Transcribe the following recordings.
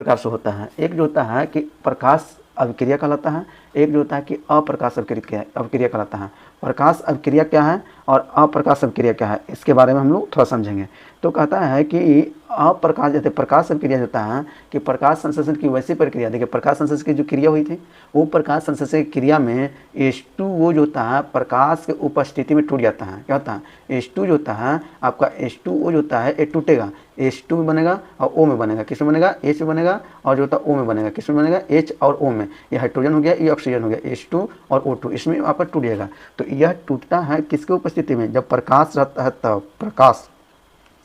प्रकार से होता है। एक जो होता है कि प्रकाश अभिक्रिया कहलाता है, एक जो होता है कि अप्रकाश अभिक्रिया कहलाता है। प्रकाश अभिक्रिया क्या है और अप्रकाश अभिक्रिया क्या है, इसके बारे में हम लोग थोड़ा समझेंगे। तो कहता है कि अप्रकाश, जैसे प्रकाश अभिक्रिया होता है कि प्रकाश संश्लेषण की वैसी प्रक्रिया, देखिए प्रकाश संश्लेषण की जो क्रिया हुई थी वो प्रकाश संश्लेषण की क्रिया में H2O जो होता है प्रकाश के उपस्थिति में टूट जाता है। क्या होता है, H2 जो होता है आपका H2O जो होता है ये टूटेगा, H2 में बनेगा और O में बनेगा। किस में बनेगा, H में बनेगा, और जो होता है O में बनेगा। किस में बनेगा, H और O में। ये हाइड्रोजन हो गया, ये ऑक्सीजन हो गया, H2 और O2, इसमें आपका टूट जाएगा। तो यह टूटता है किसके उपस्थिति में, जब प्रकाश रहता है तब।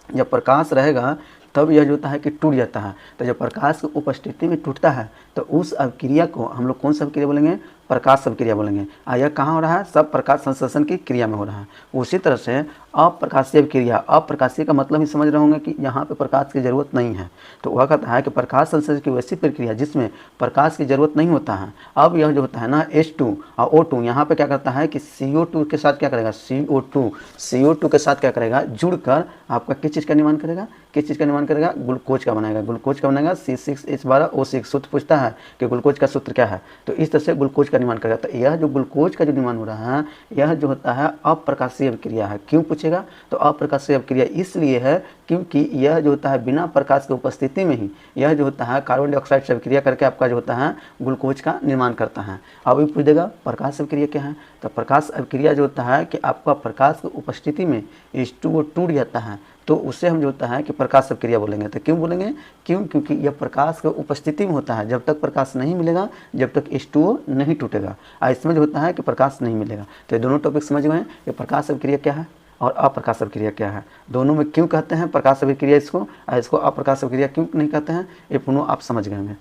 जब प्रकाश रहेगा तब यह जो होता है कि टूट जाता है। तो जब प्रकाश की उपस्थिति में टूटता है तो उस अभिक्रिया को हम लोग कौन सा अभिक्रिया बोलेंगे, प्रकाश अभिक्रिया बोलेंगे। यह कहाँ हो रहा है, सब प्रकाश संश्लेषण की क्रिया में हो रहा है। उसी तरह से अप्रकाशीय अभिक्रिया, अप्रकाशीय का मतलब ही समझ रहे होंगे कि यहाँ पे प्रकाश की जरूरत नहीं है। तो वह कहता है कि प्रकाश संश्लेषण की वैसी प्रक्रिया जिसमें प्रकाश की जरूरत नहीं होता है। अब यह जो होता है ना H2 और O2 यहाँ पे क्या करता है कि CO2 के साथ क्या करेगा, CO2 के साथ क्या करेगा, जुड़कर आपका किस चीज़ का निर्माण करेगा, ग्लूकोज का बनाएगा। ग्लूकोज का बनाएगा C6H12O6। सूत्र पूछता है कि ग्लूकोज का सूत्र क्या है, तो इस तरह से ग्लूकोज का निर्माण करेगा। तो यह जो ग्लूकोज का जो निर्माण हो रहा है यह जो होता है अप्रकाशीय अभिक्रिया है। क्यों पूछेगा, तो अप्रकाशीय अभिक्रिया इसलिए है क्योंकि यह जो होता है बिना प्रकाश की उपस्थिति में ही यह जो होता है कार्बन डाइऑक्साइड से अभिक्रिया करके आपका जो होता है ग्लूकोज का निर्माण करता है। अब ये पूछ देगा प्रकाश अभिक्रिया क्या है, तो प्रकाश अभिक्रिया जो होता है कि आपका प्रकाश की उपस्थिति में H2O टूट जाता है, तो उससे हम जो होता है कि प्रकाश अभिक्रिया बोलेंगे। तो क्यों बोलेंगे, क्योंकि यह प्रकाश की उपस्थिति में होता है। जब तक प्रकाश नहीं मिलेगा जब तक H2O नहीं टूटेगा, इसमें जो होता है कि प्रकाश नहीं मिलेगा। तो ये दोनों टॉपिक समझ गए कि प्रकाश अभिक्रिया क्या है और अप्रकाश अभिक्रिया क्या है। दोनों में क्यों कहते हैं प्रकाश अभिक्रिया इसको, इसको अप्रकाश अभिक्रिया क्यों नहीं कहते हैं, ये दोनों आप समझ गए होंगे।